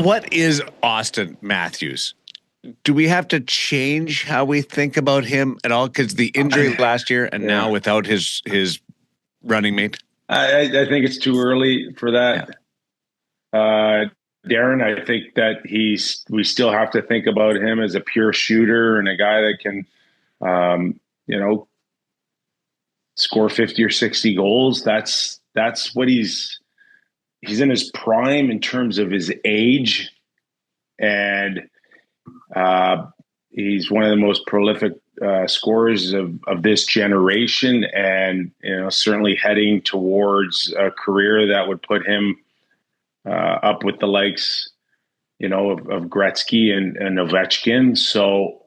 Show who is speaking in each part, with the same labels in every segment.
Speaker 1: What is Auston Matthews? Do we have to change how we think about him at all? Because the injury last year and now without his running mate?
Speaker 2: I think it's too early for that. Darren, I think that we still have to think about him as a pure shooter and a guy that can, score 50 or 60 goals. That's what he's in his prime in terms of his age. And he's one of the most prolific scorers of this generation, and certainly heading towards a career that would put him up with the likes, of Gretzky and Ovechkin. So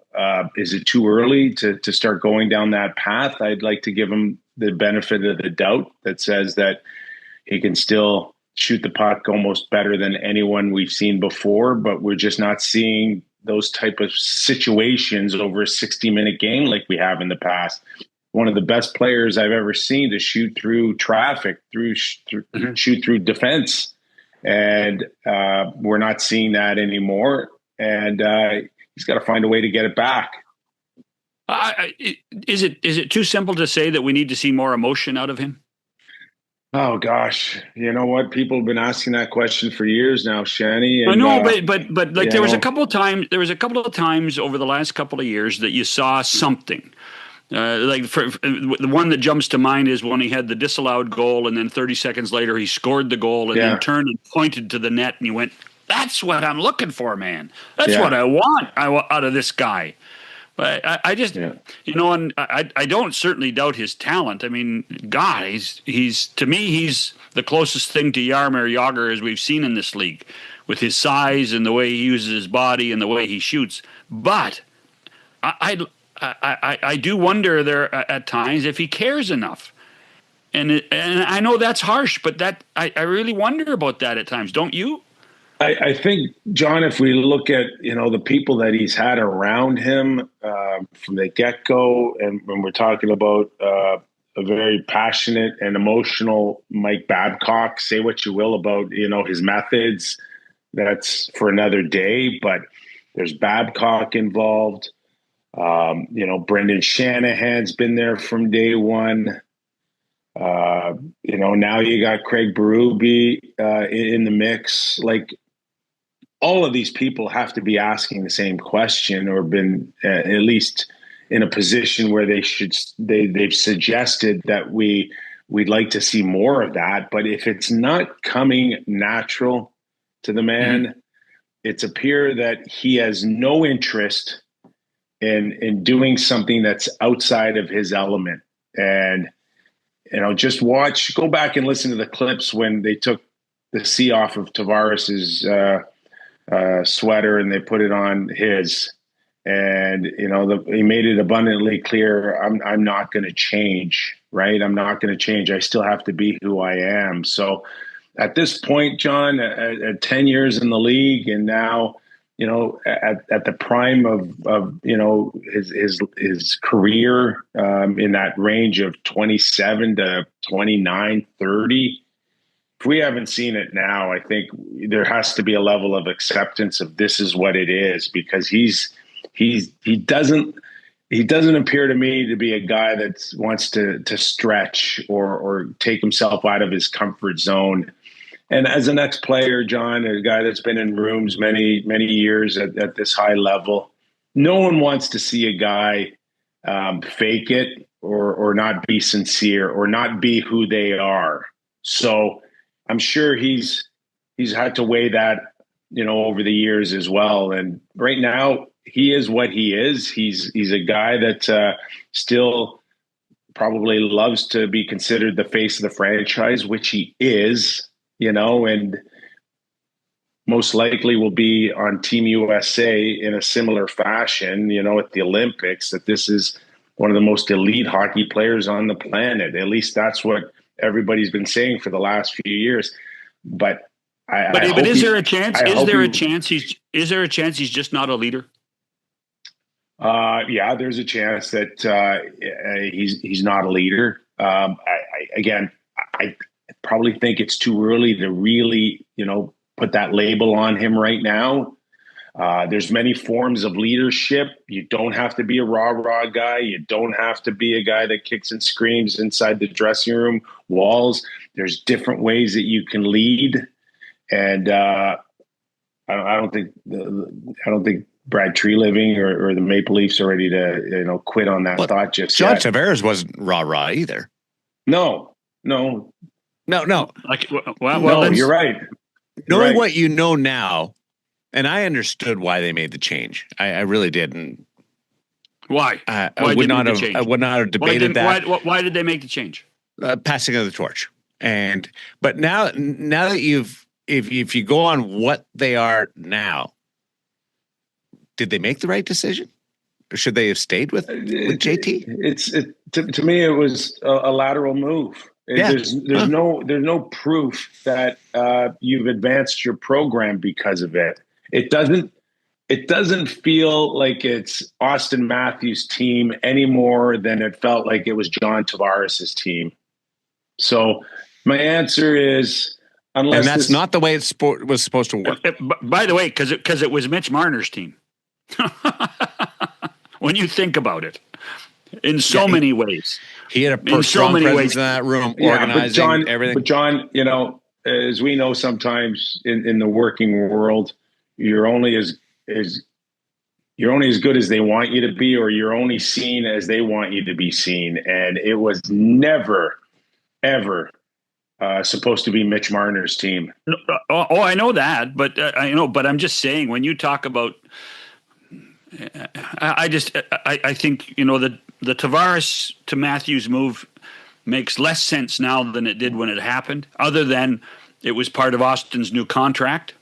Speaker 2: is it too early to start going down that path? I'd like to give him the benefit of the doubt that says that he can still shoot the puck almost better than anyone we've seen before, but we're just not seeing those type of situations over a 60-minute game like we have in the past. One of the best players I've ever seen to shoot through traffic, shoot through defense. And we're not seeing that anymore. And he's got to find a way to get it back.
Speaker 3: Is it too simple to say that we need to see more emotion out of him?
Speaker 2: Oh gosh, you know what? People have been asking that question for years now, Shani.
Speaker 3: I know, but like there was a couple of times over the last couple of years that you saw something. The one that jumps to mind is when he had the disallowed goal, and then 30 seconds later he scored the goal, and then turned and pointed to the net, and you went, "That's what I'm looking for, man. That's what I want out of this guy." But I just, and I don't certainly doubt his talent. I mean, God, he's to me, he's the closest thing to Jaromir Jagr as we've seen in this league, with his size and the way he uses his body and the way he shoots. But I do wonder there at times if he cares enough. And I know that's harsh, but I really wonder about that at times. Don't you?
Speaker 2: I think, John, if we look at, the people that he's had around him from the get-go, and when we're talking about a very passionate and emotional Mike Babcock, say what you will about, his methods, that's for another day, but there's Babcock involved. Brendan Shanahan's been there from day one. Now you got Craig Berube in the mix. Like, all of these people have to be asking the same question, or been at least in a position where they've suggested that we'd like to see more of that. But if it's not coming natural to the man, it's appear that he has no interest in doing something that's outside of his element. And, just go back and listen to the clips when they took the C off of Tavares's sweater and they put it on his, and he made it abundantly clear, I'm not going to change, right? I'm not going to change. I still have to be who I am. So at this point, John, at 10 years in the league, and now at the prime of his career, in that range of 27 to 29, 30. If we haven't seen it now, I think there has to be a level of acceptance of this is what it is, because he doesn't appear to me to be a guy that wants to stretch or take himself out of his comfort zone. And as an ex-player, John, a guy that's been in rooms many, many years at this high level, no one wants to see a guy fake it or not be sincere or not be who they are. So I'm sure he's had to weigh that, over the years as well. And right now he is what he is. He's a guy that still probably loves to be considered the face of the franchise, which he is, and most likely will be on Team USA in a similar fashion, at the Olympics, that this is one of the most elite hockey players on the planet. At least that's what everybody's been saying for the last few years. But
Speaker 3: is there a chance? Is there a chance he's just not a leader?
Speaker 2: Yeah, there's a chance that he's not a leader. I probably think it's too early to really, put that label on him right now. There's many forms of leadership. You don't have to be a rah-rah guy. You don't have to be a guy that kicks and screams inside the dressing room walls. There's different ways that you can lead. And I don't think Brad Treliving or the Maple Leafs are ready to quit on that thought just
Speaker 1: John
Speaker 2: yet.
Speaker 1: Tavares wasn't rah-rah either.
Speaker 2: No.
Speaker 3: Like,
Speaker 2: No, you're right.
Speaker 1: Knowing what you know now, and I understood why they made the change. I really didn't.
Speaker 3: Why?
Speaker 1: I would not have debated that.
Speaker 3: Why did they make the change?
Speaker 1: Passing of the torch. But now that if you go on what they are now, did they make the right decision? Or should they have stayed with JT?
Speaker 2: To me, it was a lateral move. There's no proof that you've advanced your program because of it. It doesn't feel like it's Auston Matthews' team any more than it felt like it was John Tavares' team. So my answer is, unless
Speaker 1: that's not the way it was supposed to work.
Speaker 3: By the way, because it was Mitch Marner's team. When you think about it, in so many ways,
Speaker 1: he had a strong presence in that room, organizing everything.
Speaker 2: But John, as we know, sometimes in the working world, you're only as good as they want you to be, or you're only seen as they want you to be seen. And it was never, ever supposed to be Mitch Marner's team.
Speaker 3: I know that, but but I'm just saying, when you talk about, I think the Tavares to Matthews move makes less sense now than it did when it happened. Other than it was part of Auston's new contract.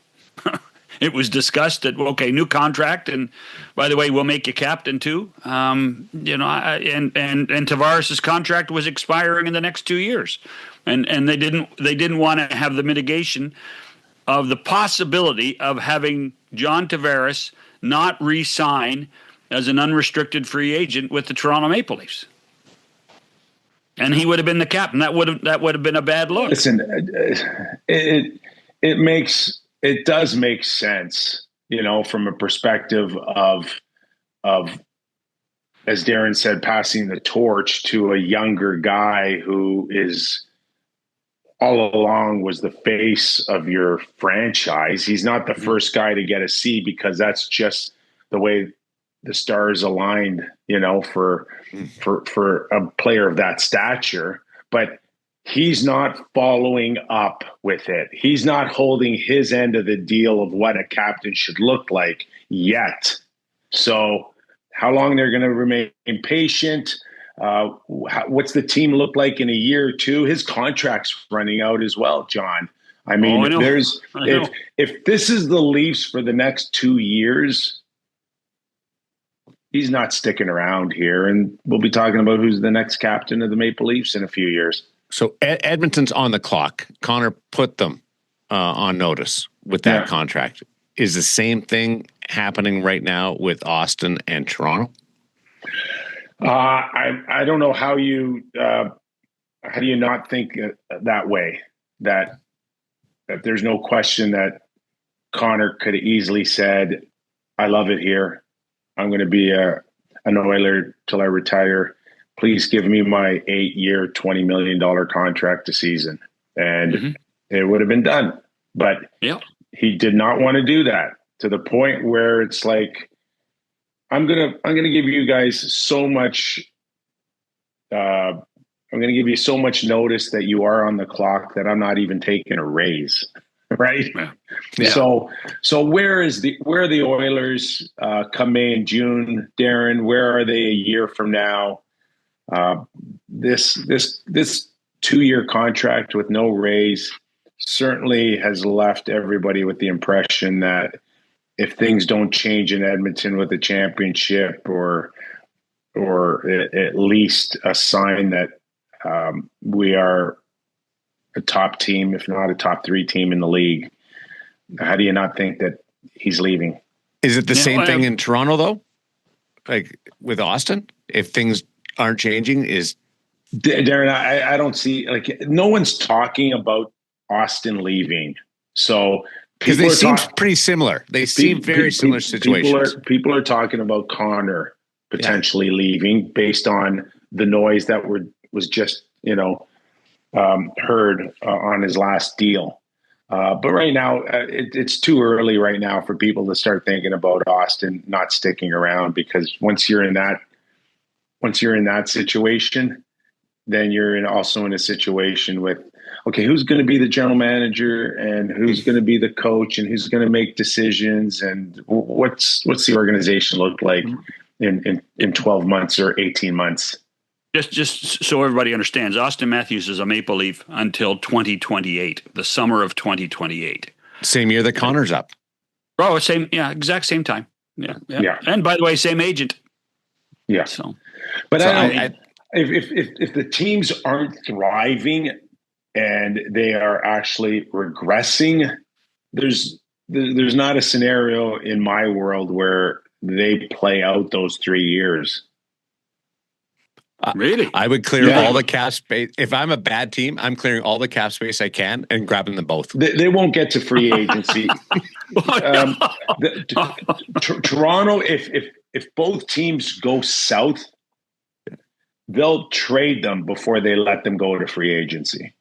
Speaker 3: It was discussed that, okay, new contract, and by the way, we'll make you captain too. And Tavares' contract was expiring in the next 2 years, and they didn't want to have the mitigation of the possibility of having John Tavares not re-sign as an unrestricted free agent with the Toronto Maple Leafs, and he would have been the captain. That would have been a bad look.
Speaker 2: Listen, it does make sense, from a perspective of, as Darren said, passing the torch to a younger guy who is all along was the face of your franchise. He's not the first guy to get a C, because that's just the way the stars aligned, for a player of that stature. But he's not following up with it. He's not holding his end of the deal of what a captain should look like yet. So how long they're going to remain patient? What's the team look like in a year or two? His contract's running out as well, John. I mean, if this is the Leafs for the next 2 years, he's not sticking around here. And we'll be talking about who's the next captain of the Maple Leafs in a few years.
Speaker 1: So Edmonton's on the clock. Connor put them on notice with that contract. Is the same thing happening right now with Auston and Toronto?
Speaker 2: I don't know how do you not think that way, that there's no question that Connor could have easily said, I love it here. I'm going to be an Oiler till I retire. Please give me my 8-year, $20 million contract a season. And it would have been done. But he did not want to do that, to the point where it's like, I'm gonna give you guys so much. I'm gonna give you so much notice that you are on the clock that I'm not even taking a raise, right? Yeah. So where are the Oilers come May and June, Darren? Where are they a year from now? This 2-year contract with no raise certainly has left everybody with the impression that if things don't change in Edmonton with a championship, or at least a sign that we are a top team, if not a top 3 team in the league, how do you not think that he's leaving?
Speaker 1: Is it the same thing in Toronto, though? Like with Auston? If things aren't changing,
Speaker 2: Darren, I don't see, no one's talking about Auston leaving. So
Speaker 1: Because they seem pretty similar. They seem very similar situations.
Speaker 2: People are talking about Connor potentially leaving based on the noise that was just heard on his last deal. But right now, it's too early right now for people to start thinking about Auston not sticking around, because once you're in that situation, then you're also in a situation with, okay, who's going to be the general manager and who's going to be the coach and who's going to make decisions, and what's the organization look like in 12 months or 18 months?
Speaker 3: Just so everybody understands, Auston Matthews is a Maple Leaf until 2028, the summer of 2028.
Speaker 1: Same year that Connor's up.
Speaker 3: Oh, exact same time. Yeah. And by the way, same agent.
Speaker 2: Yeah. But if the teams aren't thriving and they are actually regressing, there's not a scenario in my world where they play out those 3 years.
Speaker 3: Really?
Speaker 1: I would clear all the cap space. If I'm a bad team, I'm clearing all the cap space I can and grabbing them both.
Speaker 2: They won't get to free agency. Toronto, if both teams go south, they'll trade them before they let them go to free agency.